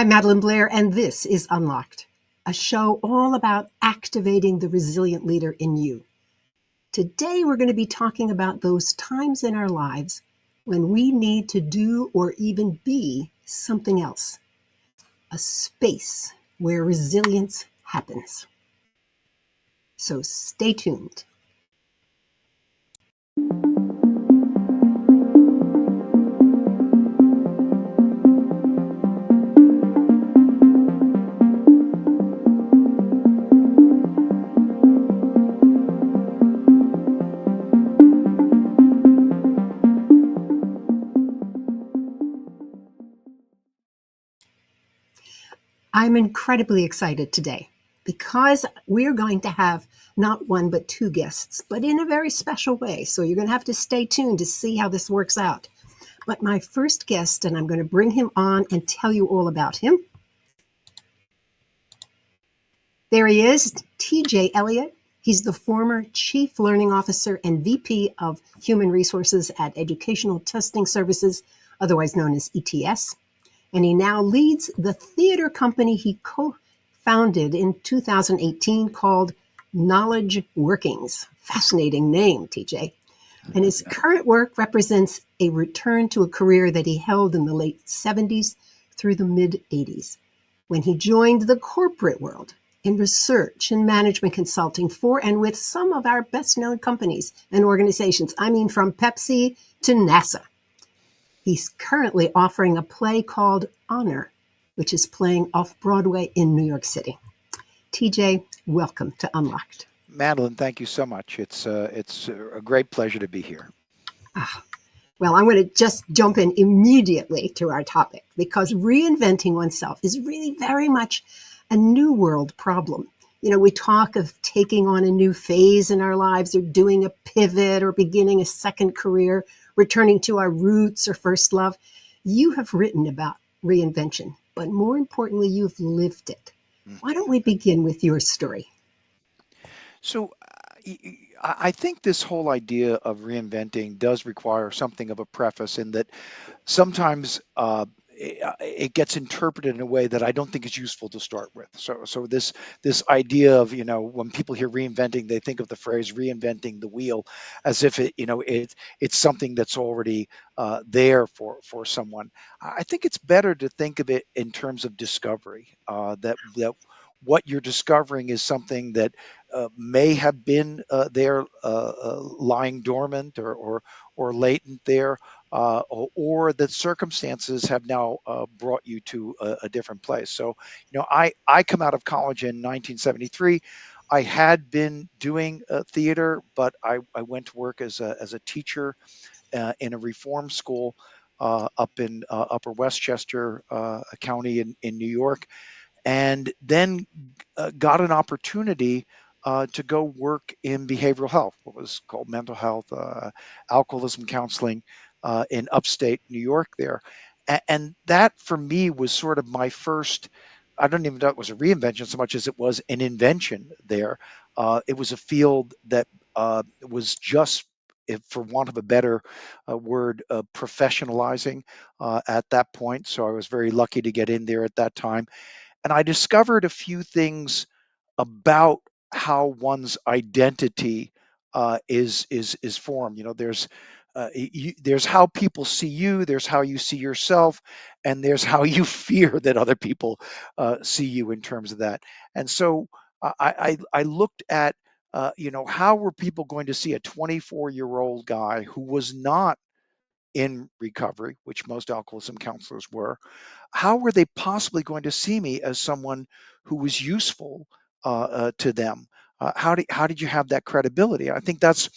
I'm Madelyn Blair, and this is Unlocked, a show all about activating the resilient leader in you. Today, we're going to be talking about those times in our lives when we need to do or even be something else, a space where resilience happens. So stay tuned. I'm incredibly excited today because we're going to have not one but two guests, but in a very special way. So you're going to have to stay tuned to see how this works out. But my first guest, and I'm going to bring him on and tell you all about him. There he is, TJ Elliott. He's the former Chief Learning Officer and VP of Human Resources at Educational Testing Services, otherwise known as ETS. And he now leads the theater company he co-founded in 2018 called Knowledge Workings. Fascinating name, TJ. And his current work represents a return to a career that he held in the late 70s through the mid 80s, when he joined the corporate world in research and management consulting for and with some of our best known companies and organizations. I mean, from Pepsi to NASA. He's currently offering a play called Honor, which is playing off Broadway in New York City. TJ, welcome to Unlocked. Madelyn, thank you so much. It's a great pleasure to be here. Well, I'm going to just jump in immediately to our topic because reinventing oneself is really very much a new world problem. You know, we talk of taking on a new phase in our lives or doing a pivot or beginning a second career, returning to our roots or first love. You have written about reinvention, but more importantly, you've lived it. Why don't we begin with your story? So, I think this whole idea of reinventing does require something of a preface in that sometimes it gets interpreted in a way that I don't think is useful to start with. So this idea of, when people hear reinventing, they think of the phrase reinventing the wheel as if it's something that's already there for someone. I think it's better to think of it in terms of discovery. That what you're discovering is something that may have been there, lying dormant or latent there, or that circumstances have now brought you to a different place. So, I come out of college in 1973. I had been doing theater, but I went to work as a teacher in a reform school up in Upper Westchester County in New York, and then got an opportunity to go work in behavioral health, what was called mental health, alcoholism counseling in upstate New York there. And that for me was sort of my first, I don't even know it was a reinvention so much as it was an invention there. It was a field that was just, if for want of a better word, professionalizing at that point. So I was very lucky to get in there at that time. And I discovered a few things about how one's identity is formed. There's how people see you, there's how you see yourself, and there's how you fear that other people see you in terms of that. And so I looked at how were people going to see a 24-year-old guy who was not in recovery, which most alcoholism counselors were. How were they possibly going to see me as someone who was useful to them? How did you have that credibility? I think that's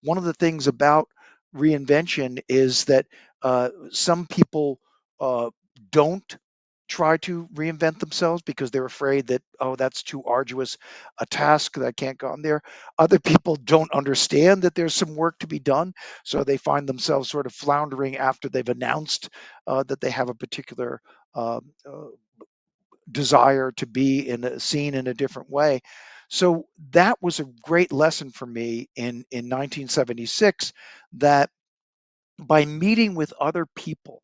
one of the things about reinvention is that some people don't try to reinvent themselves because they're afraid that, oh, that's too arduous a task that I can't go on there. Other people don't understand that there's some work to be done, so they find themselves sort of floundering after they've announced that they have a particular uh, uh, desire to be seen in a different way. So that was a great lesson for me in 1976, that by meeting with other people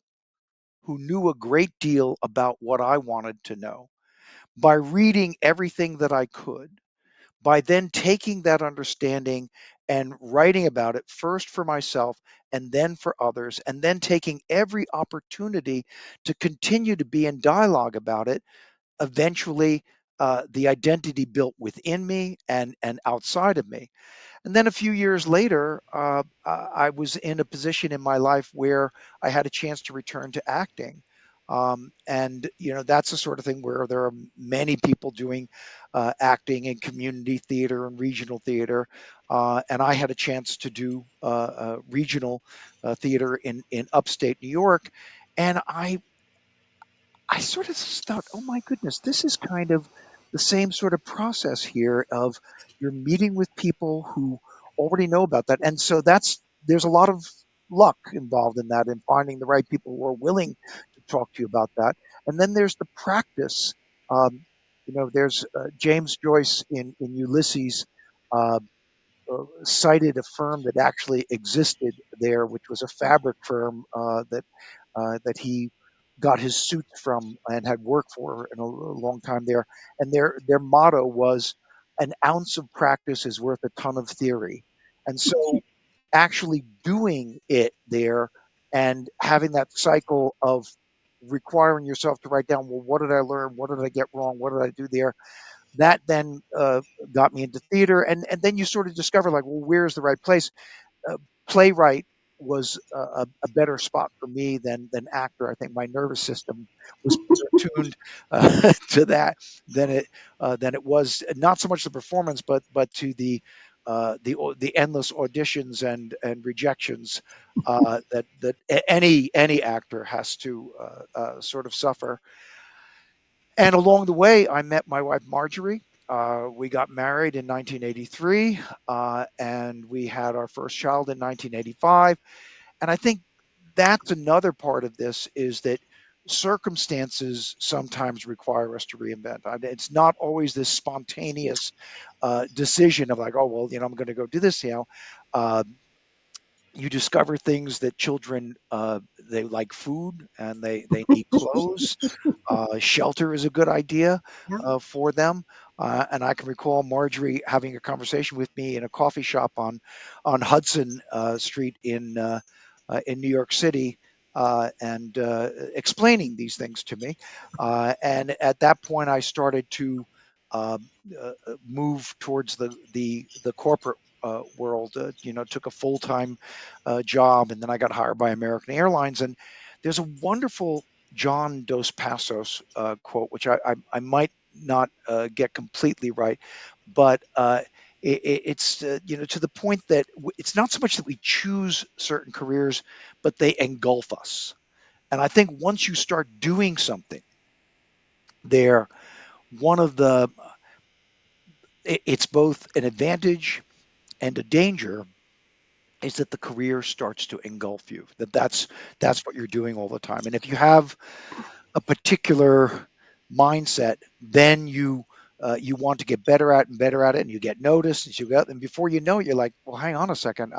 who knew a great deal about what I wanted to know by reading everything that I could, by then taking that understanding and writing about it first for myself and then for others, and then taking every opportunity to continue to be in dialogue about it. Eventually, the identity built within me and outside of me. And then a few years later, I was in a position in my life where I had a chance to return to acting. And that's the sort of thing where there are many people doing acting in community theater and regional theater, and I had a chance to do regional theater in upstate New York, and I sort of thought, oh my goodness, this is kind of the same sort of process here of you're meeting with people who already know about that. And so there's a lot of luck involved in that and finding the right people who are willing to talk to you about that. And then there's the practice. There's James Joyce in Ulysses. Uh, cited a firm that actually existed there, which was a fabric firm that he got his suits from and had worked for in a long time there. And their motto was, "An ounce of practice is worth a ton of theory." And so, actually doing it there and having that cycle of requiring yourself to write down, well, what did I learn? What did I get wrong? What did I do there? That then got me into theater, and then you sort of discover, like, well, where's the right place? uh, Playwright was a better spot for me than actor. I think my nervous system was better tuned to that than it was, not so much the performance, but to the endless auditions and rejections that any actor has to sort of suffer. And along the way, I met my wife Marjorie. We got married in 1983, and we had our first child in 1985. And I think that's another part of this, is that circumstances sometimes require us to reinvent. It's not always this spontaneous decision of like, oh well, I'm going to go do this. Uh, you discover things that children, they like food and they need clothes. Shelter is a good idea Yeah. for them. And I can recall Marjorie having a conversation with me in a coffee shop on Hudson Street in New York City, and explaining these things to me. And at that point, I started to uh, move towards the corporate world. Took a full time job, and then I got hired by American Airlines. And there's a wonderful John Dos Passos quote, which I might not get completely right, but it's to the point that it's not so much that we choose certain careers, but they engulf us. And I think once you start doing something there, one of the it's both an advantage and a danger, is that the career starts to engulf you. That's what you're doing all the time. And if you have a particular mindset, then you want to get better at and better at it, and you get noticed, and and before you know it, you're like, well, hang on a second,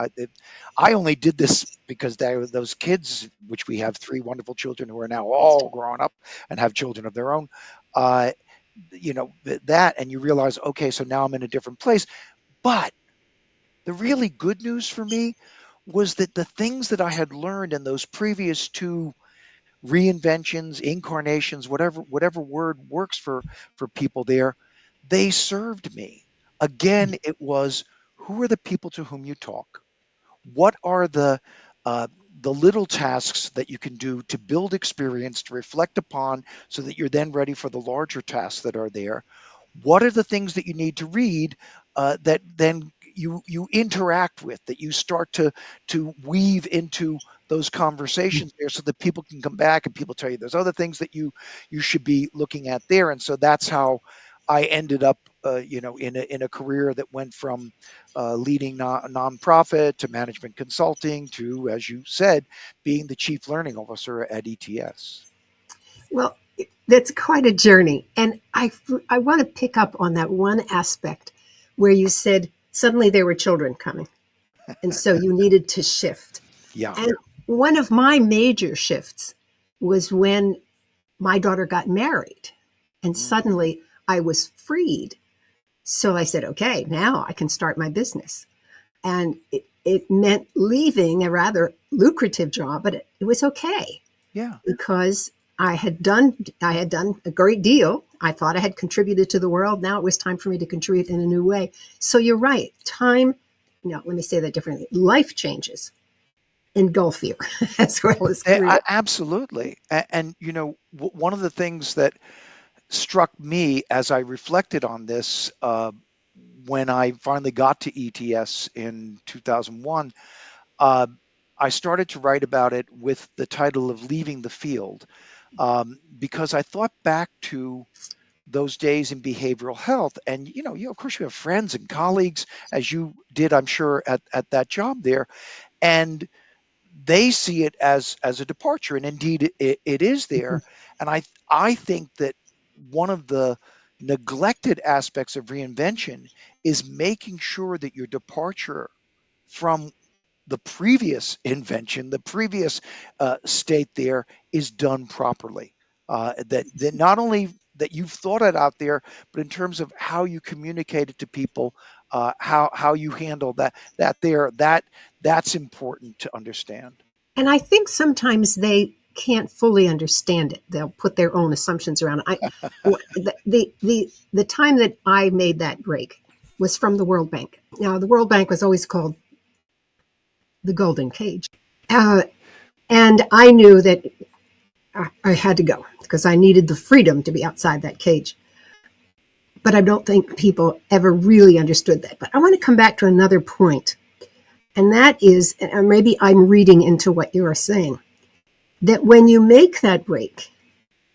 I only did this because those kids, which we have three wonderful children who are now all grown up and have children of their own. Uh, that, and you realize, okay, so now I'm in a different place. But the really good news for me was that the things that I had learned in those previous two reinventions, incarnations, whatever word works for people there, they served me. Again, it was, who are the people to whom you talk? What are uh, the little tasks that you can do to build experience, to reflect upon, so that you're then ready for the larger tasks that are there? What are the things that you need to read that then you interact with, that you start to weave into those conversations there, so that people can come back and people tell you there's other things that you should be looking at there. And so that's how I ended up in a career that went from leading a nonprofit to management consulting to, as you said, being the chief learning officer at ETS. Well, that's quite a journey. And I want to pick up on that one aspect where you said suddenly there were children coming. And so you needed to shift. Yeah. And one of my major shifts was when my daughter got married, and Mm. suddenly I was freed. So I said, okay, now I can start my business. And it meant leaving a rather lucrative job, but it was okay Yeah. because I had done a great deal. I thought I had contributed to the world. Now it was time for me to contribute in a new way. So you're right. Time, no, let me say that differently. Life changes engulf you as well as career. Absolutely. And one of the things that struck me as I reflected on this when I finally got to ETS in 2001, uh, I started to write about it with the title of Leaving the Field, because I thought back to those days in behavioral health. And, of course, you have friends and colleagues, as you did, I'm sure, at that job there. And they see it as a departure, and indeed it is there. And I think that one of the neglected aspects of reinvention is making sure that your departure from the previous invention, the previous state there, is done properly. That not only that you've thought it out there, but in terms of how you communicate it to people, how you handle that's important to understand. And I think sometimes they can't fully understand it. They'll put their own assumptions around it. The time that I made that break was from the World Bank. Now, the World Bank was always called the Golden Cage. Uh, and I knew that I had to go because I needed the freedom to be outside that cage. But I don't think people ever really understood that. But I want to come back to another point, and that is, and maybe I'm reading into what you are saying, that when you make that break,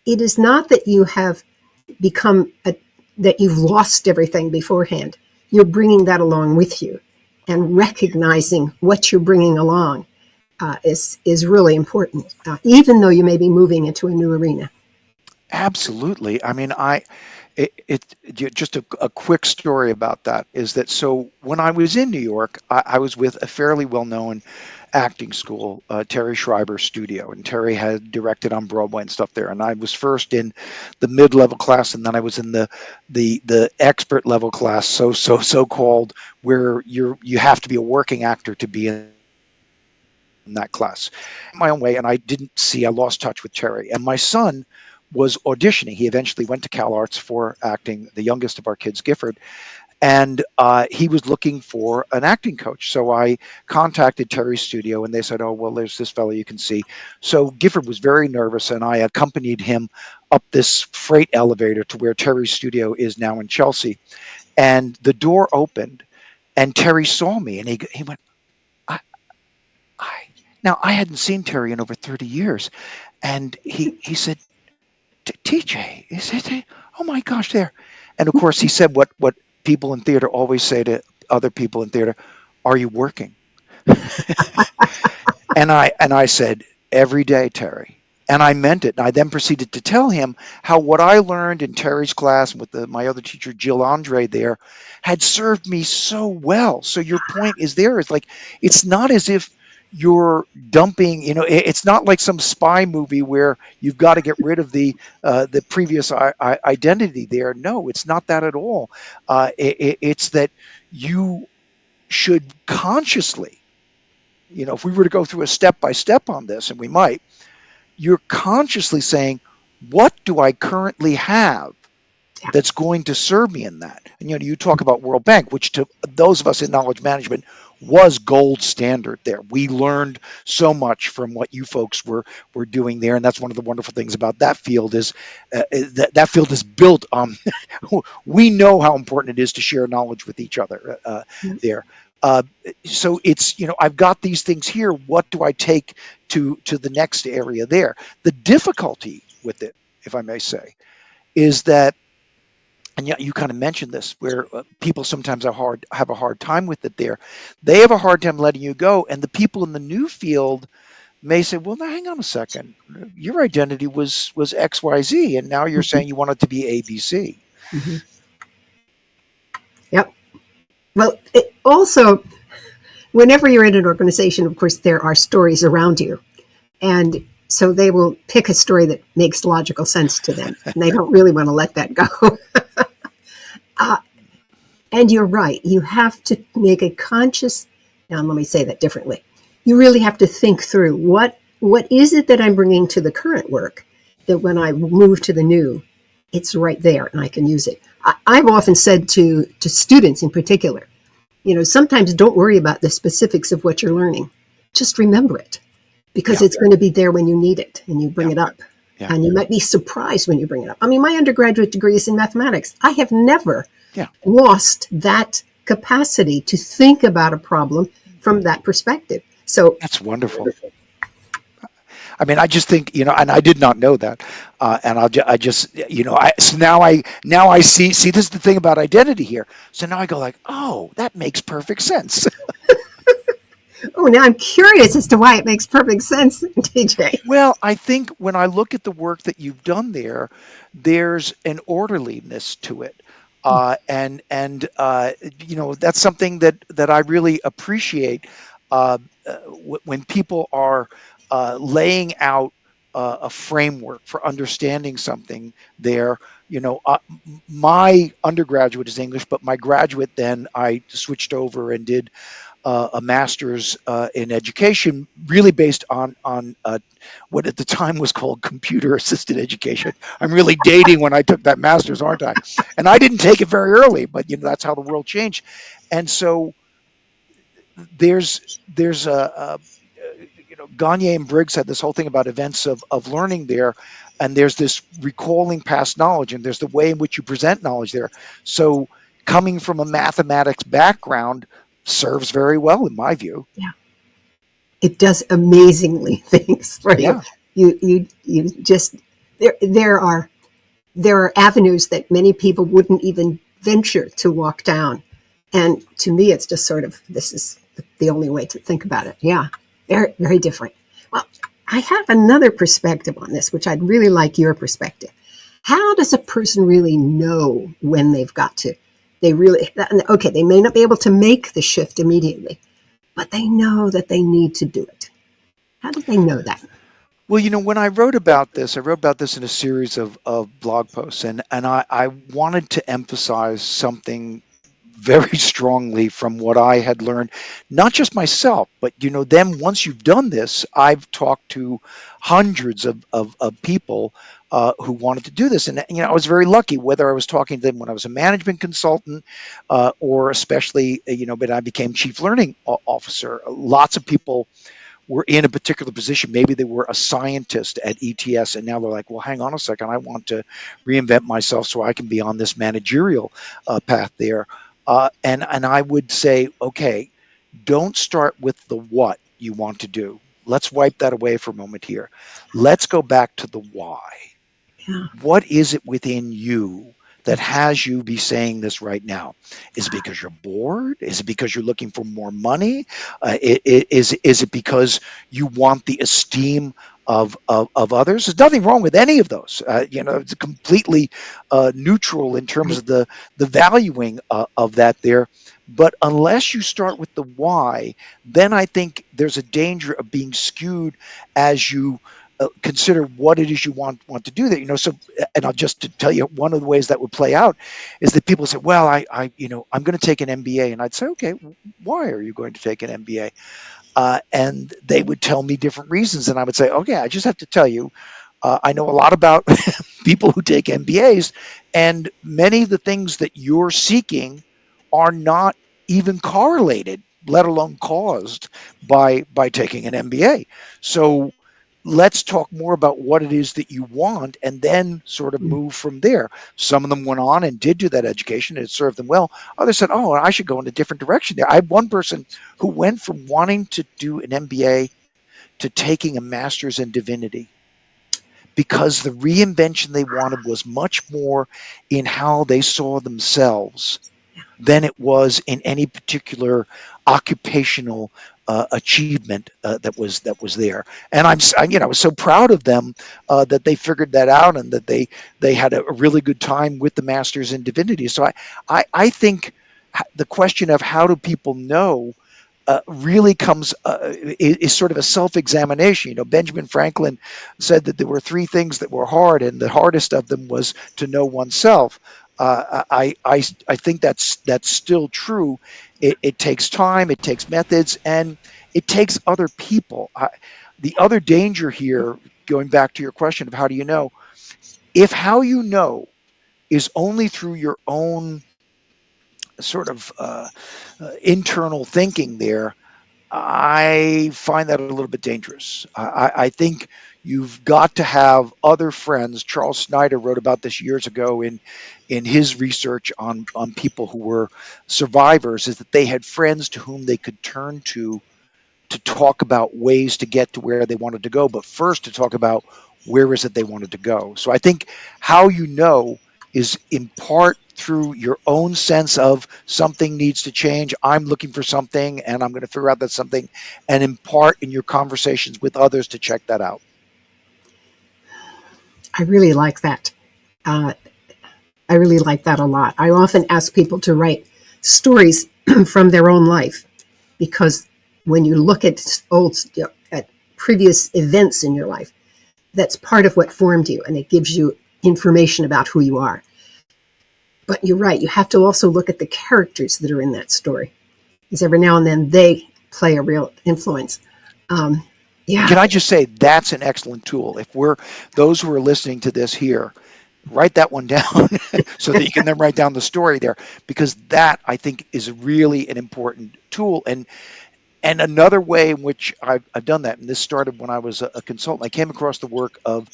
it is not that you have that you've lost everything beforehand. You're bringing that along with you, and recognizing what you're bringing along is really important, even though you may be moving into a new arena. Absolutely. I mean, just a quick story about that is that, so when I was in New York, I was with a fairly well-known acting school, Terry Schreiber's studio, and Terry had directed on Broadway and stuff there. And I was first in the mid-level class, and then I was in the expert level class, so called, where you have to be a working actor to be in that class. My own way, and I lost touch with Terry. And my son was auditioning. He eventually went to Cal Arts for acting, the youngest of our kids, Gifford, and he was looking for an acting coach. So I contacted Terry's studio, and they said, "Oh, well, there's this fellow you can see." So Gifford was very nervous, and I accompanied him up this freight elevator to where Terry's studio is now in Chelsea. And the door opened, and Terry saw me, and he went, "I, I." Now I hadn't seen Terry in over 30 years, and he said, "TJ, is it? Oh my gosh, there!" And of course, he said what people in theater always say to other people in theater: "Are you working?" And I said, "Every day, Terry." And I meant it. And I then proceeded to tell him how what I learned in Terry's class with my other teacher, Jill Andre, there had served me so well. So your point is like, it's not as if you're dumping, it's not like some spy movie where you've got to get rid of the previous identity there. No, it's not that at all. It's that you should consciously, if we were to go through a step by step on this, and we might, you're consciously saying, what do I currently have Yeah. that's going to serve me in that? And you talk about World Bank, which to those of us in knowledge management was gold standard there. We learned so much from what you folks were doing there, and that's one of the wonderful things about that field is that field is built on. We know how important it is to share knowledge with each other there. Uh, so it's, I've got these things here. What do I take to the next area there? The difficulty with it, if I may say, is that, and yeah, you kind of mentioned this, where people sometimes have a hard time with it there. They have a hard time letting you go, and the people in the new field may say, "Well, now hang on a second. Your identity was XYZ, and now you're Mhm. saying you want it to be ABC." Mhm. Yep. Well, whenever you're in an organization, of course, there are stories around you. And So they will pick a story that makes logical sense to them. And they don't really want to let that go. uh, and you're right. You have to make a conscious, now let me say that differently. You really have to think through what is it that I'm bringing to the current work that when I move to the new, it's right there and I can use it. I've often said to students in particular, sometimes don't worry about the specifics of what you're learning. Just remember it because Yeah, it's going to be there when you need it and you bring yeah, it up. yeah, And you might be surprised when you bring it up. I mean, my undergraduate degree is in mathematics. I have never yeah. lost that capacity to think about a problem from that perspective. So, That's wonderful. I mean, I just think, and I did not know that, and I just, so now I see. This is the thing about identity here. So now I go like, oh, that makes perfect sense. oh, now I'm curious as to why it makes perfect sense, TJ. Well, I think when I look at the work that you've done there, there's an orderliness to it. And that's something that I really appreciate when people are laying out a framework for understanding something there. My undergraduate is English, but my graduate, then I switched over and did a master's in education, really based on what at the time was called computer assisted education. I'm really dating when I took that master's, aren't I? And I didn't take it very early, but that's how the world changed. And so there's Gagne and Briggs had this whole thing about events of learning there, and there's this recalling past knowledge, and there's the way in which you present knowledge there. So coming from a mathematics background serves very well in my view. Yeah, it does amazingly things for you. Yeah, You just there are avenues that many people wouldn't even venture to walk down. And to me, it's just sort of, this is the only way to think about it. Yeah, very, very different. Well, I have another perspective on this, which I'd really like your perspective. How does a person really know when they've got to? They really, okay, they may not be able to make the shift immediately, but they know that they need to do it. How do they know that? well, when I wrote about this in a series of blog posts, and I wanted to emphasize something very strongly from what I had learned, not just myself, but then once you've done this, I've talked to hundreds of people who wanted to do this. And I was very lucky, whether I was talking to them when I was a management consultant, or especially, when I became chief learning officer. Lots of people were in a particular position. Maybe they were a scientist at ETS, and now they're like, well, hang on a second, I want to reinvent myself so I can be on this managerial path there. And I would say, okay, don't start with the what you want to do. Let's wipe that away for a moment here. Let's go back to the why. Yeah. What is it within you that has you be saying this right now? Is it because you're bored? Is it because you're looking for more money? Is it because you want the esteem of others? There's nothing wrong with any of those. It's completely neutral in terms Right. of the valuing of that there. But unless you start with the why, then I think there's a danger of being skewed as you consider what it is you want to do there. So, and I'll just to tell you one of the ways that would play out is that people say, well, I'm going to take an MBA. And I'd say, okay, why are you going to take an MBA? And they would tell me different reasons, and I would say, okay, I just have to tell you, I know a lot about people who take MBAs, and many of the things that you're seeking are not even correlated, let alone caused by taking an MBA. So let's talk more about what it is that you want and then sort of Mm. move from there. Some of them went on and did do that education and it served them well. Others said, oh, I should go in a different direction there. I had one person who went from wanting to do an MBA to taking a master's in divinity because the reinvention they wanted was much more in how they saw themselves than it was in any particular occupational achievement that was there. And I was so proud of them that they figured that out and that they had a really good time with the masters in divinity. So I think the question of how do people know, really comes is sort of a self-examination. Benjamin Franklin said that there were three things that were hard, and the hardest of them was to know oneself. I think that's still true. It takes time, it takes methods, and it takes other people. The other danger here, going back to your question of how do you know, if how you know is only through your own sort of internal thinking there, I find that a little bit dangerous. I think you've got to have other friends. Charles Snyder wrote about this years ago in his research on people who were survivors, is that they had friends to whom they could turn to talk about ways to get to where they wanted to go, but first to talk about where is it they wanted to go. So I think how you know is in part through your own sense of something needs to change. I'm looking for something and I'm going to figure out that something, and in part in your conversations with others to check that out. I really like that. Uh, I really like that a lot. I often ask people to write stories from their own life because when you look at at previous events in your life, that's part of what formed you, and it gives you information about who you are. But you're right; you have to also look at the characters that are in that story, because every now and then they play a real influence. Um, And yeah. can I just say that's an excellent tool. If we're those who are listening to this here, write that one down so that you can then write down the story there, because that I think is really an important tool. And another way in which I've done that, and this started when I was a consultant, I came across the work of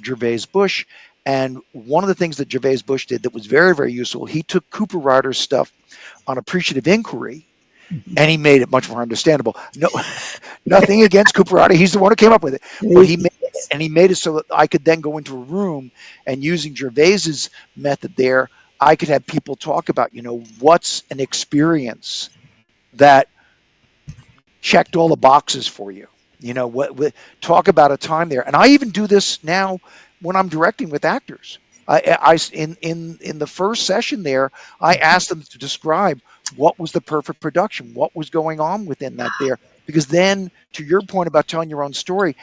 Gervais Bush. And one of the things that Gervais Bush did that was very, very useful, he took Cooper Ryder's stuff on appreciative inquiry and he made it much more understandable. No, nothing against Cooper Ryder. He's the one who came up with it. But he made it, Yes. and he made it so that I could then go into a room and using Gervais's method there, I could have people talk about, what's an experience that checked all the boxes for you. Talk about a time there, and I even do this now when I'm directing with actors. In the first session there, I asked them to describe what was the perfect production, what was going on within that there, because then to your point about telling your own story,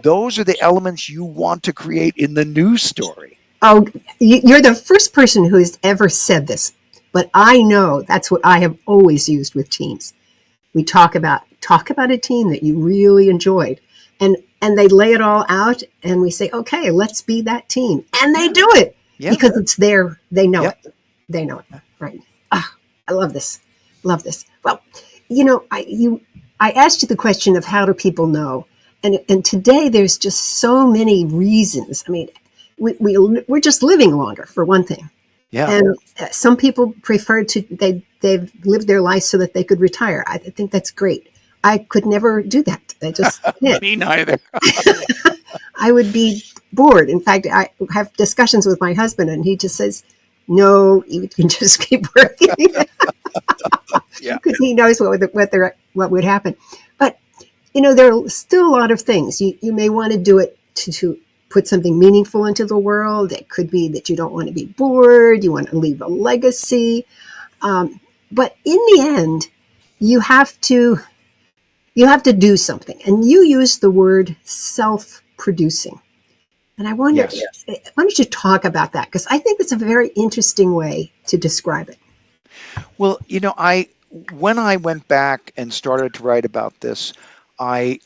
those are the elements you want to create in the new story. Oh, you're the first person who has ever said this, but I know that's what I have always used with teams. We talk about a team that you really enjoyed, and they lay it all out, and we say, okay, let's be that team, and they Yeah, do it yeah, because it's there. They know yeah. it. They know it. Right. Ah, I love this. Love this. Well, you know, I asked you the question of how do people know, and today there's just so many reasons. I mean, we're just living longer for one thing, Yeah. and some people prefer to they've lived their life so that they could retire. I think that's great. I could never do that. I just can't. Me neither. I would be bored. In fact, I have discussions with my husband, and he just says, "No, you can just keep working," Yeah. because he knows what would happen. But there are still a lot of things you may want to do it to put something meaningful into the world. It could be that you don't want to be bored. You want to leave a legacy. But in the end, you have to you have to do something, and you use the word self-producing. And I wonder, Yes. why don't you talk about that? Because I think it's a very interesting way to describe it. Well, I when I went back and started to write about this, I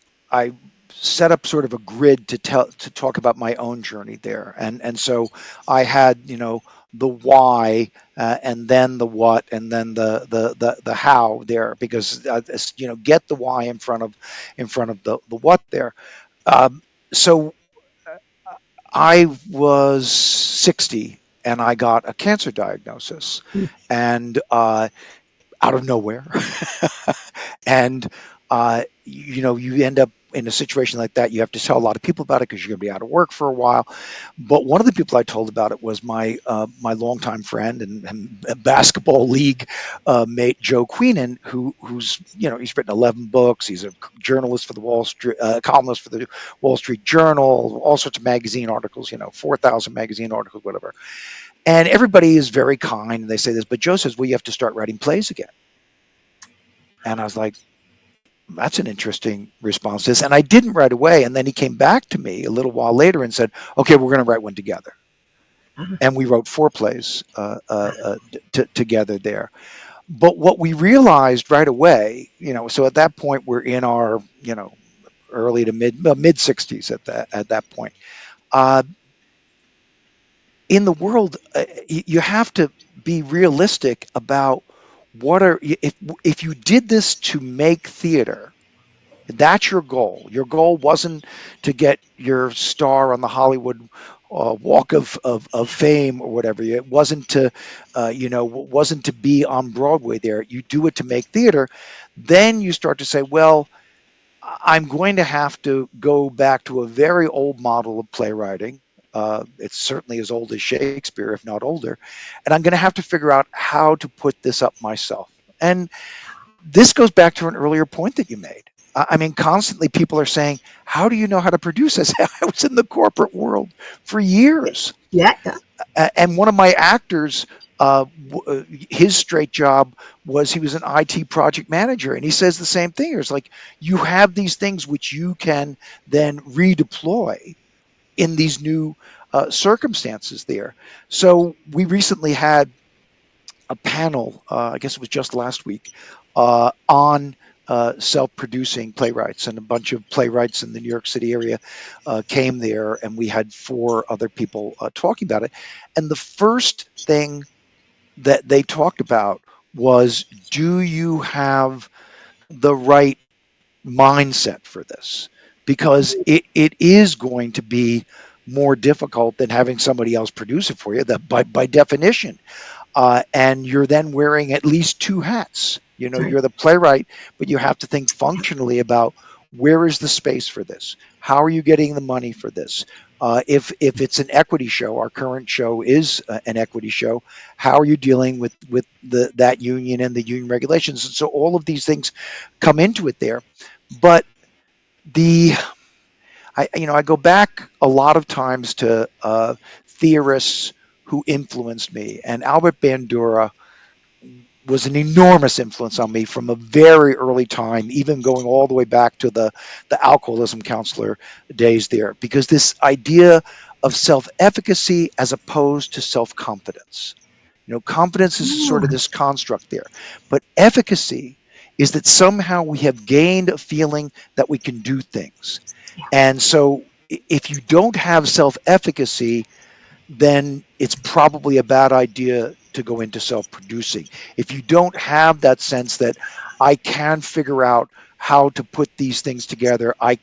set up sort of a grid to talk about my own journey there, and so I had the why, and then the what, and then the how there, because get the why in front of the what there. Um, so I was 60 and I got a cancer diagnosis, and out of nowhere. And you end up in a situation like that. You have to tell a lot of people about it because you're going to be out of work for a while. But one of the people I told about it was my longtime friend and basketball league mate Joe Queenan, who's he's written 11 books. He's a journalist for the Wall Street, columnist for the Wall Street Journal, all sorts of magazine articles, 4,000 magazine articles, whatever. And everybody is very kind, and they say this, but Joe says, "Well, you have to start writing plays again." And I was like, that's an interesting response to this. And I didn't right away. And then he came back to me a little while later and said, okay, we're going to write one together. Uh, And we wrote four plays together there. But what we realized right away, so at that point we're in our, early to mid 60s at that point. Uh, in the world, you have to be realistic about what are if you did this to make theater. That's your goal. Your goal wasn't to get your star on the Hollywood Walk of Fame or whatever. It wasn't to, wasn't to be on Broadway there. You do it to make theater. Then you start to say, well, I'm going to have to go back to a very old model of playwriting. It's certainly as old as Shakespeare, if not older. And I'm going to have to figure out how to put this up myself. And this goes back to an earlier point that you made. I mean, constantly people are saying, how do you know how to produce? I say, I was in the corporate world for years. yeah, And one of my actors, his straight job was he was an IT project manager. And he says the same thing. It's like, you have these things which you can then redeploy in these new circumstances there. So we recently had a panel, I guess it was just last week, on self-producing playwrights, and a bunch of playwrights in the New York City area came there, and we had four other people talking about it. And the first thing that they talked about was, do you have the right mindset for this? Because it is going to be more difficult than having somebody else produce it for you, that by definition. And you're then wearing at least two hats. right. You're the playwright, but you have to think functionally about, where is the space for this? How are you getting the money for this? If it's an equity show, our current show is an equity show. How are you dealing with that union and the union regulations? And so all of these things come into it there. But the I go back a lot of times to theorists who influenced me, and Albert Bandura was an enormous influence on me from a very early time, even going all the way back to the alcoholism counselor days there, because this idea of self-efficacy as opposed to self-confidence. Confidence is sort of Yeah, this construct there, but efficacy is that somehow we have gained a feeling that we can do things. yeah. And so if you don't have self-efficacy, then it's probably a bad idea to go into self producing. If you don't have that sense that I can figure out how to put these things together, I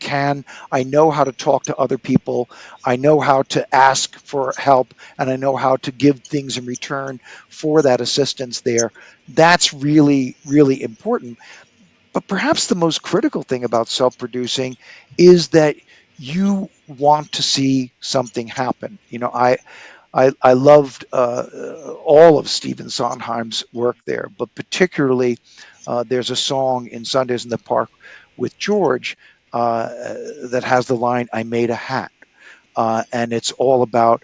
know how to talk to other people, I know how to ask for help, and I know how to give things in return for that assistance there, that's really, really important. But perhaps the most critical thing about self producing is that you want to see something happen. I loved all of Stephen Sondheim's work there, but particularly there's a song in Sundays in the Park with George uh, that has the line, I made a hat. And it's all about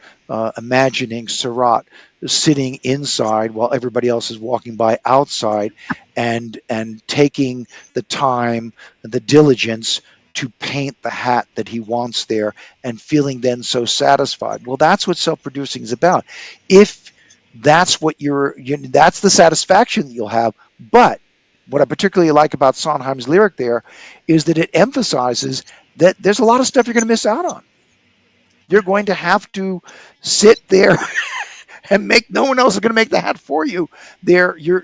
imagining Surratt sitting inside while everybody else is walking by outside, and taking the time, the diligence to paint the hat that he wants there, and feeling then so satisfied. Well, that's what self-producing is about. If that's what that's the satisfaction that you'll have. But what I particularly like about Sondheim's lyric there is that it emphasizes that there's a lot of stuff you're going to miss out on. You're going to have to sit there and make, no one else is going to make the hat for you. There, you're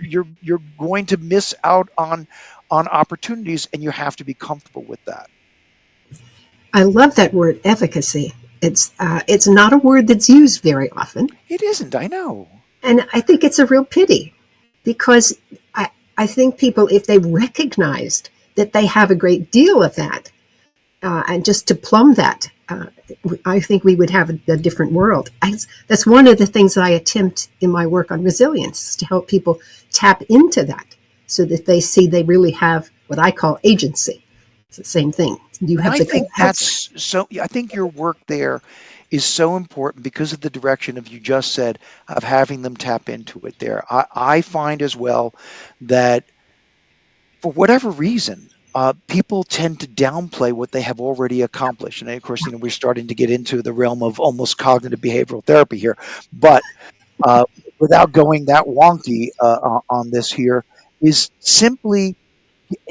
going to miss out on opportunities, and you have to be comfortable with that. I love that word efficacy. It's not a word that's used very often, It isn't, I know. and I think it's a real pity because I think people, if they recognized that they have a great deal of that, and just to plumb that, I think we would have a different world. That's one of the things I attempt in my work on resilience, to help people tap into that so that they see they really have what I call agency. It's the same thing. You And have I the think capacity. I think your work there is so important because of the direction of, you just said, of having them tap into it there. I find as well that for whatever reason, people tend to downplay what they have already accomplished. And of course, we're starting to get into the realm of almost cognitive behavioral therapy here. But uh, without going that wonky on this here, is simply,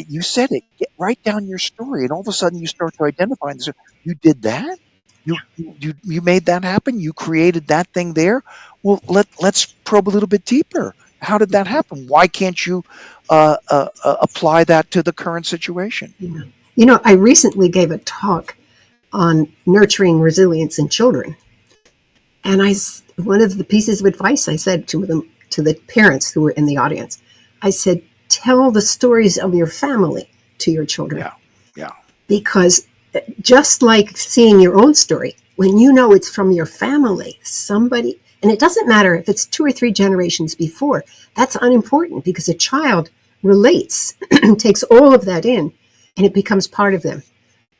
you said it, write down your story, and all of a sudden you start to identify and say, you did that. You made that happen. You created that thing there. Well, let's probe a little bit deeper. How did that happen? Why can't you apply that to the current situation? Yeah. I recently gave a talk on nurturing resilience in children. And one of the pieces of advice I said to the parents who were in the audience, I said, tell the stories of your family to your children. Yeah, yeah. Because just like seeing your own story, when you know it's from your family, somebody, and it doesn't matter if it's 2 or 3 generations before, that's unimportant because a child relates, takes all of that in, and it becomes part of them.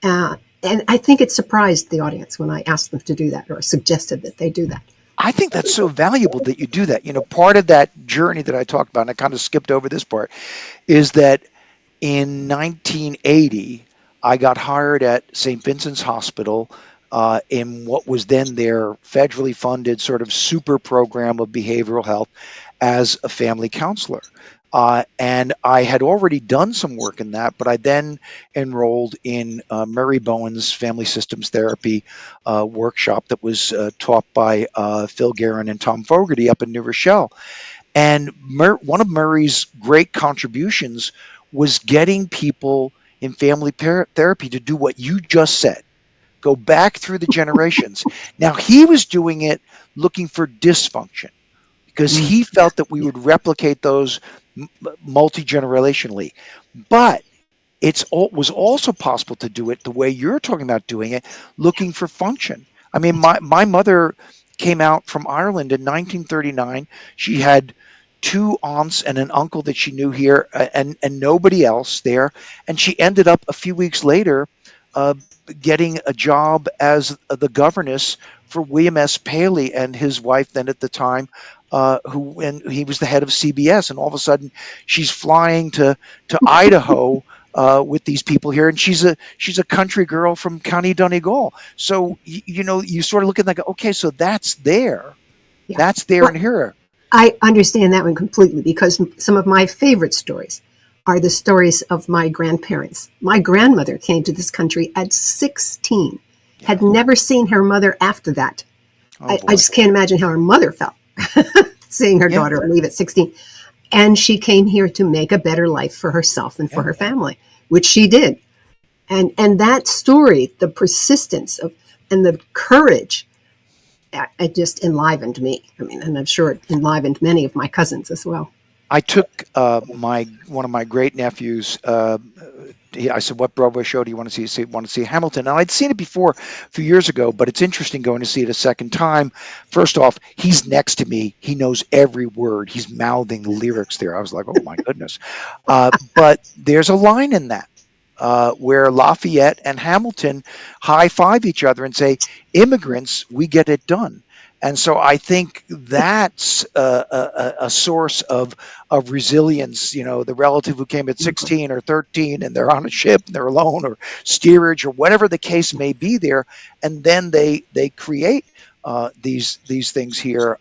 And I think it surprised the audience when I asked them to do that or suggested that they do that. I think that's so valuable that you do that. Part of that journey that I talked about, and I kind of skipped over this part, is that in 1980, I got hired at St. Vincent's Hospital in what was then their federally funded sort of super program of behavioral health as a family counselor. And I had already done some work in that, but I then enrolled in Murray Bowen's family systems therapy workshop that was taught by Phil Guerin and Tom Fogarty up in New Rochelle. And one of Murray's great contributions was getting people in family therapy to do what you just said, go back through the generations. Now, he was doing it looking for dysfunction because Mm, he yeah, felt that we yeah, would replicate those multi generationally. But was also possible to do it the way you're talking about doing it, looking for function. I mean, that's my mother came out from Ireland in 1939. She had two aunts and an uncle that she knew here, and nobody else there. And she ended up a few weeks later uh, getting a job as the governess for William S. Paley and his wife then at the time, and he was the head of CBS. And all of a sudden, she's flying to Idaho with these people here, and she's a country girl from County Donegal. So you sort of look at that, and go, okay, so yeah. that's there Well, and here. I understand that one completely because some of my favorite stories are the stories of my grandparents. My grandmother came to this country at 16, Yeah. had never seen her mother after that. Oh I boy. just can't imagine how her mother felt seeing her Yeah. daughter leave at 16. And she came here to make a better life for herself and for Yeah. her family, which she did. And that story, the persistence of and the courage, it just enlivened me. I mean, and I'm sure it enlivened many of my cousins as well. I took my one of my great nephews. I said, "What Broadway show do you want to see?" He said, "Want to see Hamilton?" And I'd seen it before a few years ago, but it's interesting going to see it a second time. First off, he's next to me; he knows every word. He's mouthing the lyrics there. I was like, "Oh my goodness!" But there's a line in that. Where Lafayette and Hamilton high five each other and say, "Immigrants, we get it done." And so I think that's a source of resilience. The relative who came at 16 or 13 and they're on a ship and they're alone, or steerage, or whatever the case may be there, and then they create these things here.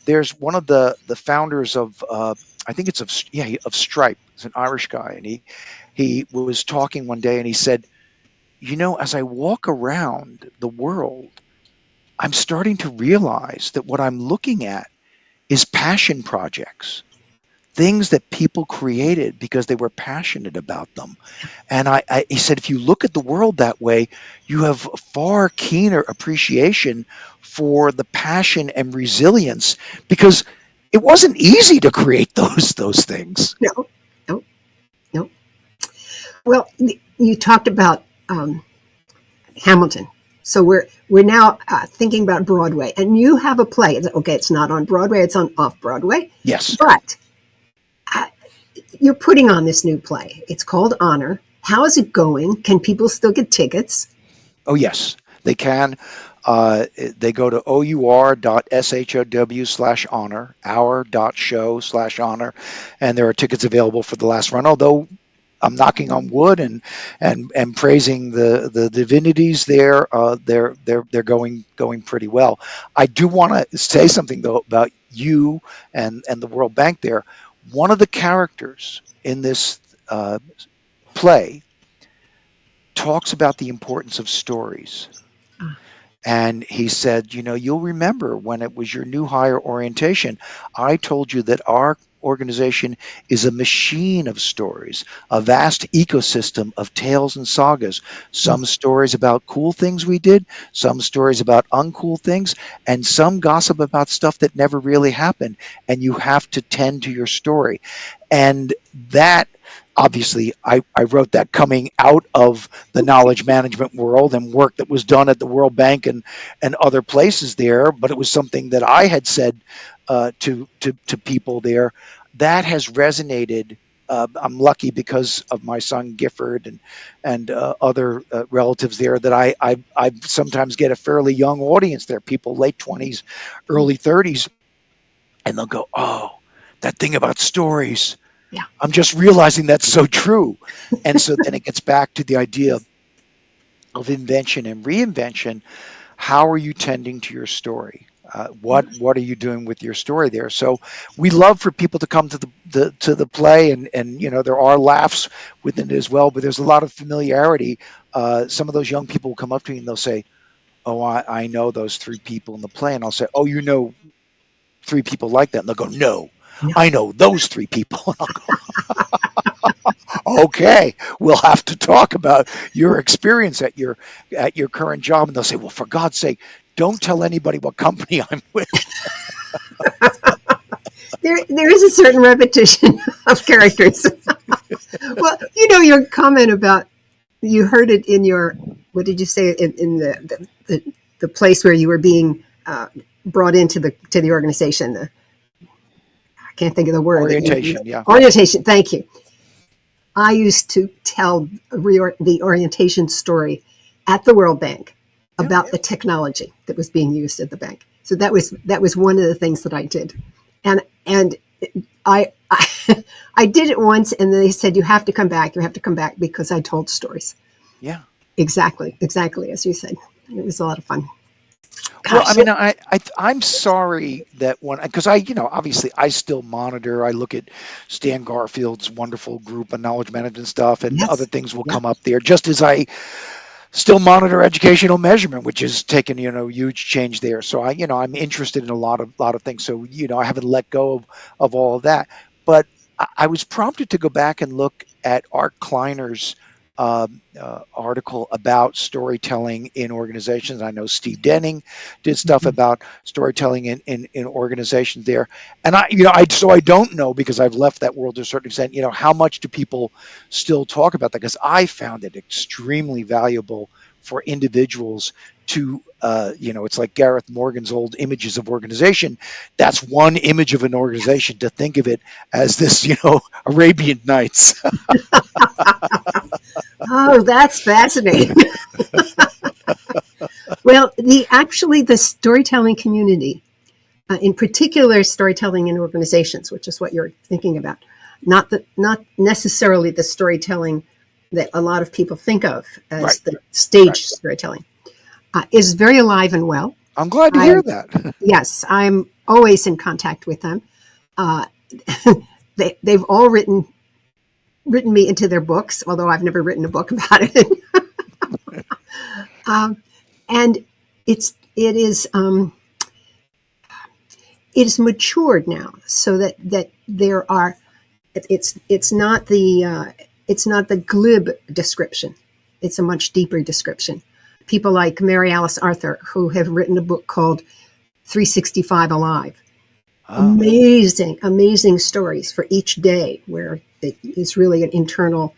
There's one of the founders of I think it's of Stripe. It's an Irish guy, and he was talking one day and he said, as I walk around the world, I'm starting to realize that what I'm looking at is passion projects, things that people created because they were passionate about them. And he said, if you look at the world that way, you have a far keener appreciation for the passion and resilience because it wasn't easy to create those things. No, no, no. Well, you talked about Hamilton. So we're now thinking about Broadway, and you have a play. Okay, it's not on Broadway; it's on off Broadway. Yes. But uh, you're putting on this new play. It's called Honor. How is it going? Can people still get tickets? Oh, yes, they can. They go to our.show/honor, our.show/honor, and there are tickets available for the last run. Although I'm knocking on wood and praising the divinities there. They're going pretty well. I do want to say something though about you and the World Bank there. One of the characters in this play talks about the importance of stories. Ah, And he said, you'll remember when it was your new hire orientation, I told you that our organization is a machine of stories, a vast ecosystem of tales and sagas. mm, Some stories about cool things we did, some stories about uncool things, and some gossip about stuff that never really happened. And you have to tend to your story. And that, obviously, I wrote that coming out of the knowledge management world and work that was done at the World Bank and other places there, but it was something that I had said to people there. That has resonated. I'm lucky because of my son Gifford and other relatives there that I sometimes get a fairly young audience there, people late 20s, mm, early 30s, and they'll go, "Oh, that thing about stories. yeah, I'm just realizing that's so true." And so then it gets back to the idea of invention and reinvention. How are you tending to your story? yeah. What are you doing with your story there? So we love for people to come to the play, and there are laughs within it as well, but there's a lot of familiarity. Some of those young people will come up to me and they'll say, "Oh, I know those three people in the play," and I'll say, "Oh, you know three people like that?" And they'll go, "No, No. I know those three people." And I'll go, "Okay, we'll have to talk about your experience at your current job." And they'll say, "Well, for God's sake, don't tell anybody what company I'm with." There is a certain repetition of characters. Well, your comment about you heard it in your, what did you say, in the place where you were being brought into the organization. I can't think of the word that you used. Orientation, yeah. Orientation. Thank you. I used to tell the orientation story at the World Bank Yeah. about the technology that was being used at the bank. So that was one of the things that I did, and I I did it once, and they said you have to come back. You have to come back because I told stories. Yeah. Exactly as you said. It was a lot of fun. Well, I Gosh, mean, I'm sorry that when, because obviously I still monitor. I look at Stan Garfield's wonderful group of knowledge management stuff, and other yes, things will yeah, come up there. Just as I still monitor educational measurement, which has taken huge change there. So I'm interested in a lot of things. So I haven't let go of all of that. But I was prompted to go back and look at Art Kleiner's article about storytelling in organizations. I know Steve Denning did stuff mhm, about storytelling in organizations there, and I don't know, because I've left that world to a certain extent. How much do people still talk about that? Because I found it extremely valuable for individuals to, it's like Gareth Morgan's old images of organization. That's one image of an yes. organization, to think of it as this, Arabian Nights. Oh, that's fascinating. Well, the storytelling community, in particular, storytelling in organizations, which is what you're thinking about, not necessarily the storytelling that a lot of people think of Right, as the right. stage storytelling, is very alive and well. I'm glad to I hear that. Yes, I'm always in contact with them. Uh, they've all written me into their books, although I've never written a book about it. um, and it is it is matured now, so that there are it's not the glib description. It's a much deeper description. People like Mary Alice Arthur, who have written a book called 365 Alive. Oh, Amazing stories for each day, where it is really an internal,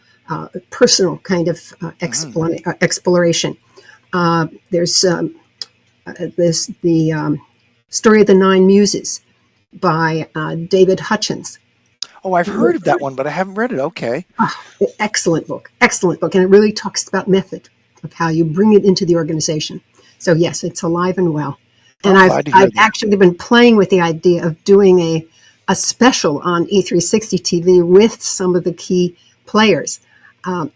personal kind of mhm. exploration. There's this the Story of the Nine Muses by David Hutchins. Oh, I've heard of that one, but I haven't read it. Okay. Ah, excellent book, and it really talks about method of how you bring it into the organization. So yes, it's alive and well. And I'm I've glad to hear I've that. actually been playing with the idea of doing a special on E360 TV with some of the key players. Um,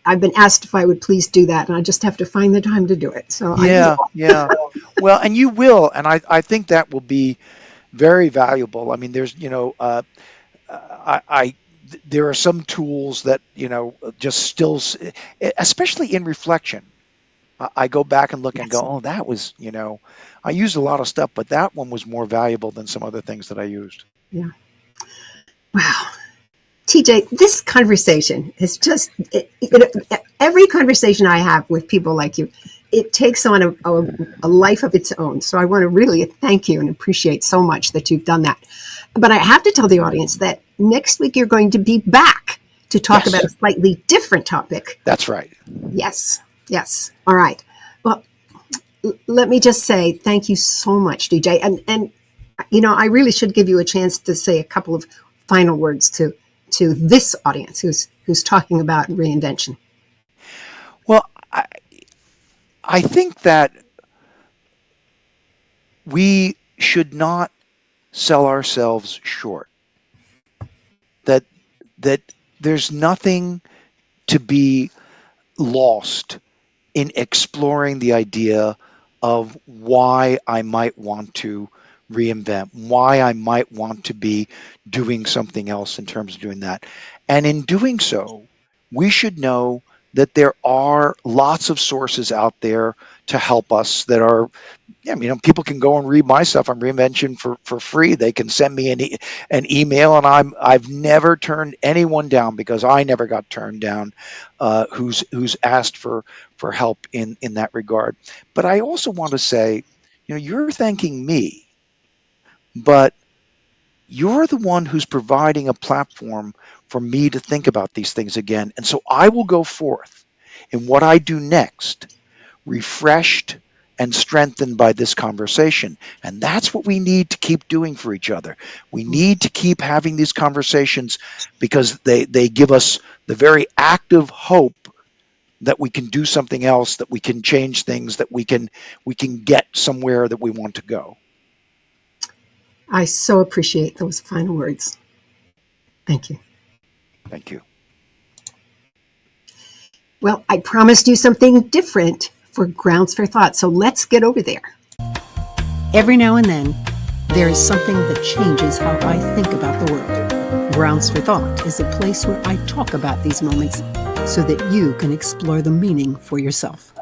I've been asked if I would please do that, and I just have to find the time to do it. So I Yeah, will. yeah. Well, and you will, and I think that will be very valuable. I mean, there's, there are some tools that, just still, especially in reflection. I go back and look and Yes. go, oh, that was, I used a lot of stuff, but that one was more valuable than some other things that I used. Yeah. Wow. TJ, this conversation is just every conversation I have with people like you, it takes on a life of its own. So I want to really thank you and appreciate so much that you've done that. But I have to tell the audience that next week you're going to be back to talk about Yes, a slightly different topic. that's right. Yes, yes. All right. Well, let me just say thank you so much, DJ. And I really should give you a chance to say a couple of final words to this audience who's talking about reinvention. Well, I think that we should not sell ourselves short. That that there's nothing to be lost in exploring the idea of why I might want to reinvent, why I might want to be doing something else in terms of doing that. And in doing so, we should know that there are lots of sources out there to help us that are, yeah, people can go and read my stuff on Reinvention for free. They can send me an email, and I've never turned anyone down because I never got turned down, who's asked for help in that regard. But I also want to say, you're thanking me, but you're the one who's providing a platform for me to think about these things again. And so I will go forth in what I do next, refreshed and strengthened by this conversation. And that's what we need to keep doing for each other. We need to keep having these conversations because they give us the very active hope that we can do something else, that we can change things, that we can get somewhere that we want to go. I so appreciate those final words. Thank you. Thank you. Well, I promised you something different for Grounds for Thought, so let's get over there. Every now and then, there is something that changes how I think about the world. Grounds for Thought is a place where I talk about these moments so that you can explore the meaning for yourself.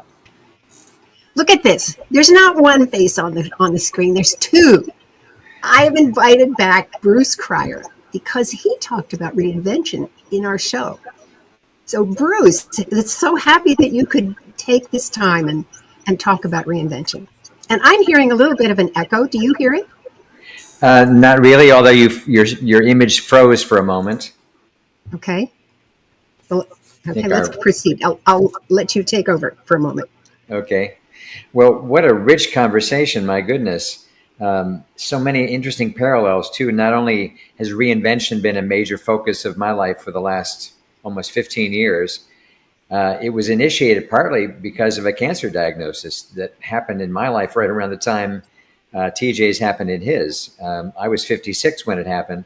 Look at this. There's not one face on the screen, there's two. I have invited back Bruce Cryer because he talked about reinvention in our show. So, Bruce, it's so happy that you could take this time and talk about reinvention. And I'm hearing a little bit of an echo. Do you hear it? Not really, although your image froze for a moment. Okay. Well, I okay, think let's proceed. I'll let you take over for a moment. okay. Well, what a rich conversation, my goodness. So many interesting parallels, too. Not only has reinvention been a major focus of my life for the last almost 15 years, it was initiated partly because of a cancer diagnosis that happened in my life right around the time TJ's happened in his. I was 56 when it happened.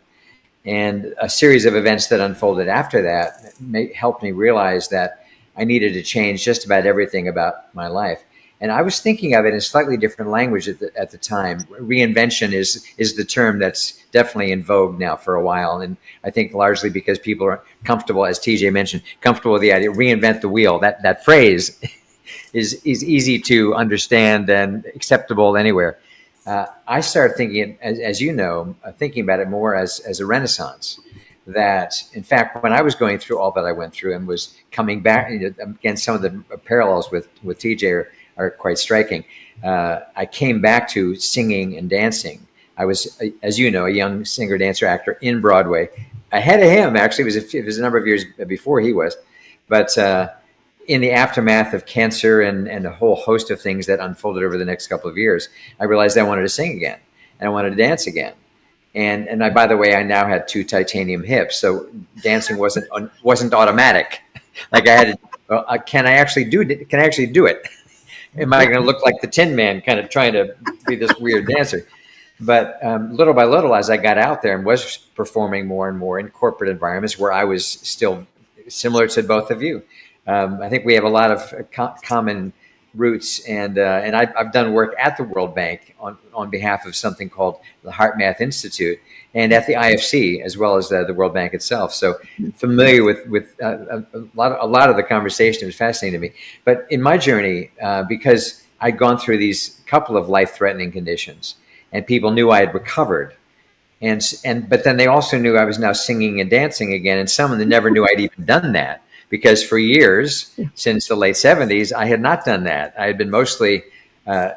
And a series of events that unfolded after that helped me realize that I needed to change just about everything about my life. And I was thinking of it in slightly different language at the time. Reinvention is the term that's definitely in vogue now for a while. And I think largely because people are comfortable, as TJ mentioned, comfortable with the idea, reinvent the wheel. That phrase is easy to understand and acceptable anywhere. I started thinking, as you know, thinking about it more as a renaissance. That, in fact, when I was going through all that I went through and was coming back, again, some of the parallels with TJ are quite striking. I came back to singing and dancing. I was, as you know, a young singer, dancer, actor in Broadway. Ahead of him, actually, it was a number of years before he was. But in the aftermath of cancer and a whole host of things that unfolded over the next couple of years, I realized I wanted to sing again and I wanted to dance again. And I, by the way, I now had 2 titanium hips, so dancing wasn't automatic. Like I had to, well, can I actually do it? Am I going to look like the Tin Man, kind of trying to be this weird dancer? But little by little, as I got out there and was performing more and more in corporate environments where I was still similar to both of you. I think we have a lot of common roots, and I've done work at the World Bank on behalf of something called the Heart Math Institute, and at the IFC as well as the World Bank itself. So familiar with a lot of the conversation. Was fascinating to me. But in my journey, because I'd gone through these couple of life-threatening conditions, and people knew I had recovered. But then they also knew I was now singing and dancing again, and some of them never knew I'd even done that, because for years, since the late 70s, I had not done that. I had been mostly a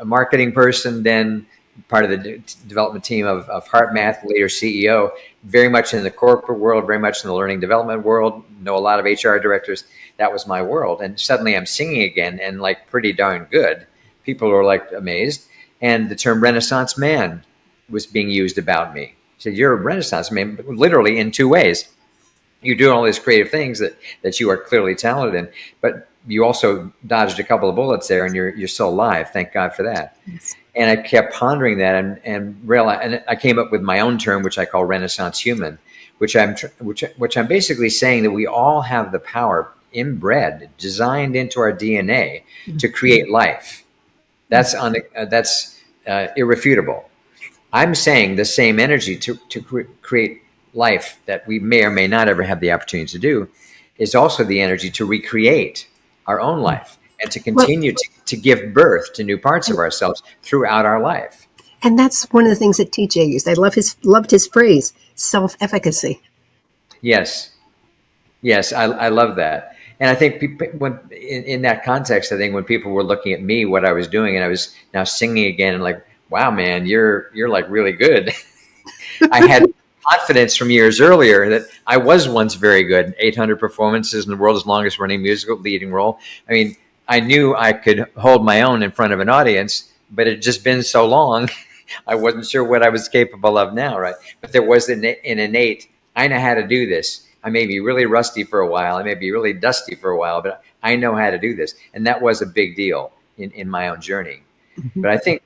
marketing person, then part of the development team of Heart Math, later CEO, very much in the corporate world, very much in the learning development world, know a lot of HR directors. That was my world. And suddenly I'm singing again, and like pretty darn good. People were like amazed. And the term Renaissance man was being used about me. He said, you're a Renaissance man, literally in two ways. You're doing all these creative things that you are clearly talented in, but you also dodged a couple of bullets there, and you're still alive. Thank God for that. Yes. And I kept pondering that and realized, and I came up with my own term, which I call Renaissance human, which I'm basically saying that we all have the power inbred, designed into our DNA to create life. That's irrefutable. I'm saying the same energy to create life that we may or may not ever have the opportunity to do is also the energy to recreate our own life and to continue to give birth to new parts of ourselves throughout our life. And that's one of the things that TJ used. I loved his phrase, self-efficacy. Yes, I love that. And I think when in that context, I think when people were looking at me, what I was doing, and I was now singing again, and like, wow, man, you're like really good. I had confidence from years earlier that I was once very good. 800 performances in the world's longest running musical, leading role. I mean, I knew I could hold my own in front of an audience, but it had just been so long, I wasn't sure what I was capable of now, right? But there was an innate, I know how to do this. I may be really rusty for a while. I may be really dusty for a while, but I know how to do this. And that was a big deal in my own journey. Mm-hmm. But I think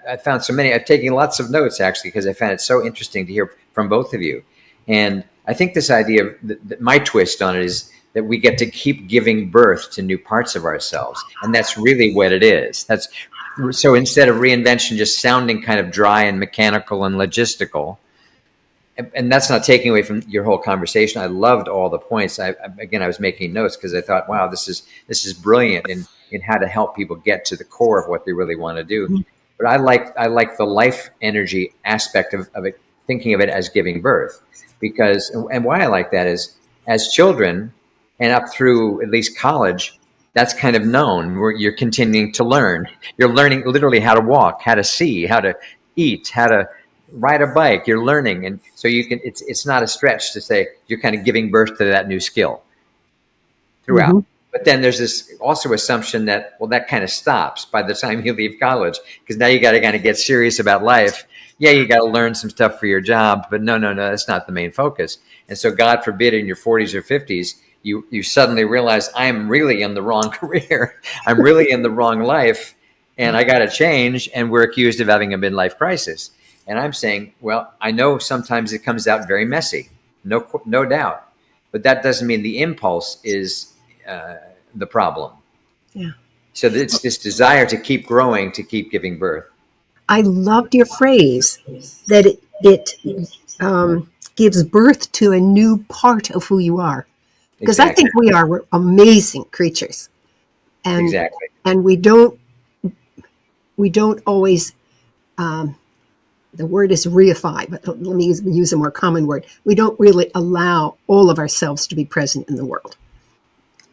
I found so many. I've taken lots of notes, actually, because I found it so interesting to hear from both of you. And I think this idea of my twist on it is that we get to keep giving birth to new parts of ourselves. And that's really what it is. So instead of reinvention just sounding kind of dry and mechanical and logistical, and that's not taking away from your whole conversation. I loved all the points. I was making notes because I thought, wow, this is brilliant in how to help people get to the core of what they really want to do. Mm-hmm. But I like the life energy aspect of it, thinking of it as giving birth, because, and why I like that is, as children and up through at least college, that's kind of known, where you're continuing to learn. You're learning literally how to walk, how to see, how to eat, how to ride a bike. You're learning. And so it's not a stretch to say you're kind of giving birth to that new skill throughout. Mm-hmm. But then there's this also assumption that, well, that kind of stops by the time you leave college, because now you got to kind of get serious about life. Yeah, you got to learn some stuff for your job, but no, that's not the main focus. And so God forbid in your 40s or 50s, you suddenly realize, I am really in the wrong career. I'm really in the wrong life, and I got to change. And we're accused of having a midlife crisis. And I'm saying, well, I know sometimes it comes out very messy, no doubt. But that doesn't mean the impulse is the problem. Yeah. So it's this desire to keep growing, to keep giving birth. I loved your phrase that it gives birth to a new part of who you are. Because exactly. I think we're amazing creatures. And, exactly. And we don't always, the word is reify, but let me use a more common word. We don't really allow all of ourselves to be present in the world.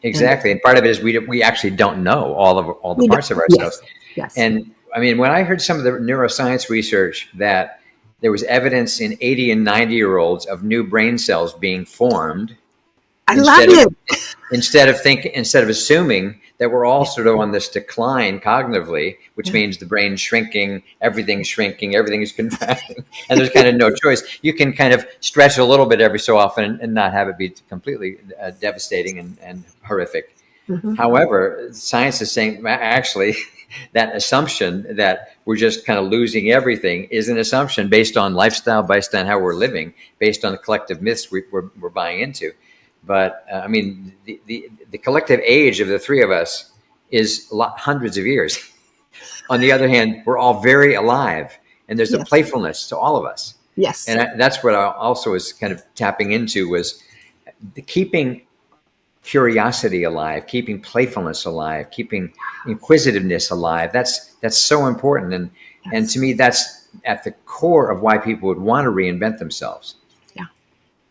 Exactly. And part of it is we actually don't know all the parts of ourselves. Yes. And I mean, when I heard some of the neuroscience research that there was evidence in 80 and 90-year-olds of new brain cells being formed, I love it. Instead of assuming that we're all sort of on this decline cognitively, which means the brain's shrinking, everything's contracting, and there's kind of no choice. You can kind of stretch a little bit every so often and not have it be completely devastating and horrific. Mm-hmm. However, science is saying, actually, that assumption that we're just kind of losing everything is an assumption based on lifestyle, based on how we're living, based on the collective myths we're buying into. But I mean, the collective age of the three of us is hundreds of years. On the other hand, we're all very alive, and there's a Yes. playfulness to all of us. Yes. And that's what I also was kind of tapping into, was keeping curiosity alive, keeping playfulness alive, keeping inquisitiveness alive. That's so important. And to me, that's at the core of why people would want to reinvent themselves. Yeah.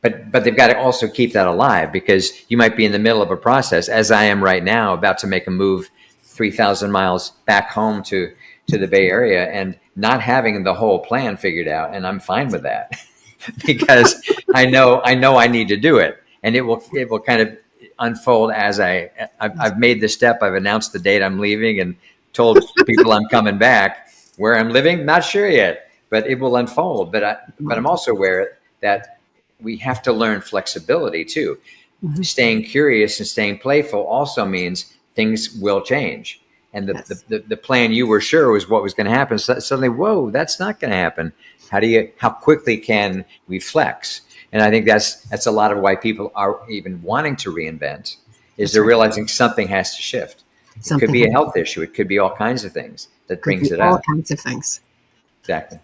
But they've got to also keep that alive, because you might be in the middle of a process, as I am right now, about to make a move 3,000 miles back home to the Bay Area, and not having the whole plan figured out. And I'm fine with that because I know I need to do it, and it will kind of unfold as I've made the step. I've announced the date I'm leaving and told people I'm coming back. Where I'm living, not sure yet, but it will unfold. But I'm also aware that we have to learn flexibility too. Mm-hmm. Staying curious and staying playful also means things will change. And the plan you were sure was what was going to happen, suddenly, whoa, that's not going to happen. How quickly can we flex? And I think that's a lot of why people are even wanting to reinvent, is they're realizing something has to shift. It could be a health issue. It could be all kinds of things that brings it out. All kinds of things. Exactly.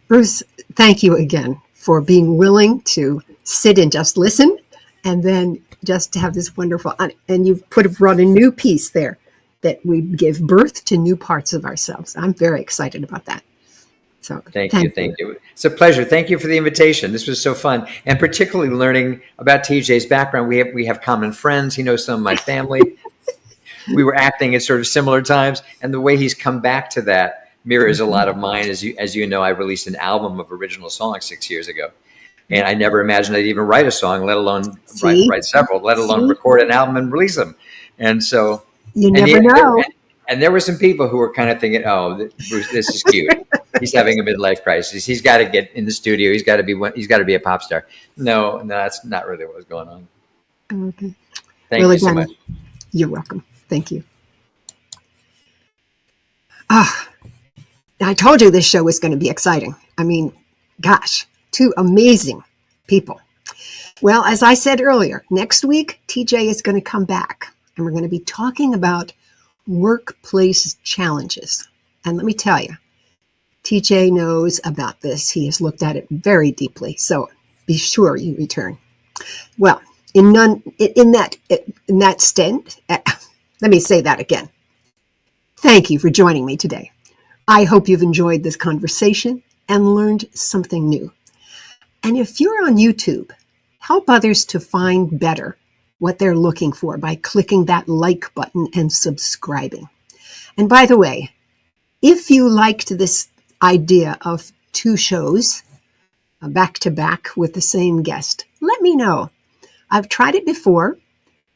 Bruce, thank you again for being willing to sit and just listen, and then just to have this wonderful, and you've brought a new piece there, that we give birth to new parts of ourselves. I'm very excited about that. So thank you. It's a pleasure. Thank you for the invitation. This was so fun, and particularly learning about TJ's background. We have common friends. He knows some of my family. We were acting at sort of similar times, and the way he's come back to that mirrors a lot of mine. As you know, I released an album of original songs 6 years ago, and I never imagined I'd even write a song, let alone write several, let alone record an album and release them. And so you never know. And there were some people who were kind of thinking, "Oh, Bruce, this is cute. He's having a midlife crisis. He's got to get in the studio. He's got to be a pop star." No, that's not really what was going on. Okay. Thank you so much. You're welcome. Thank you. I told you this show was going to be exciting. I mean, gosh, two amazing people. Well, as I said earlier, next week, TJ is going to come back, and we're going to be talking about workplace challenges. And let me tell you, TJ knows about this. He has looked at it very deeply. So be sure you return. Well, in that stint, let me say that again. Thank you for joining me today. I hope you've enjoyed this conversation and learned something new. And if you're on YouTube, help others to find better what they're looking for by clicking that like button and subscribing. And by the way, if you liked this idea of 2 shows back to back with the same guest, let me know. I've tried it before,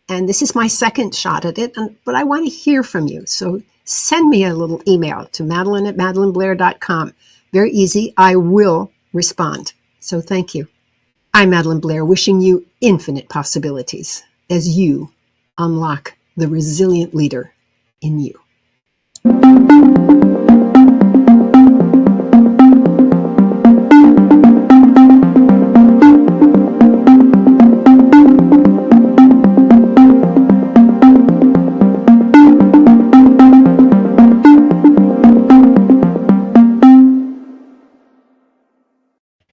and this is my second shot at it, but I want to hear from you. So send me a little email to madelyn@madelynblair.com. Very easy. I will respond. So thank you. I'm Madelyn Blair, wishing you infinite possibilities as you unlock the resilient leader in you.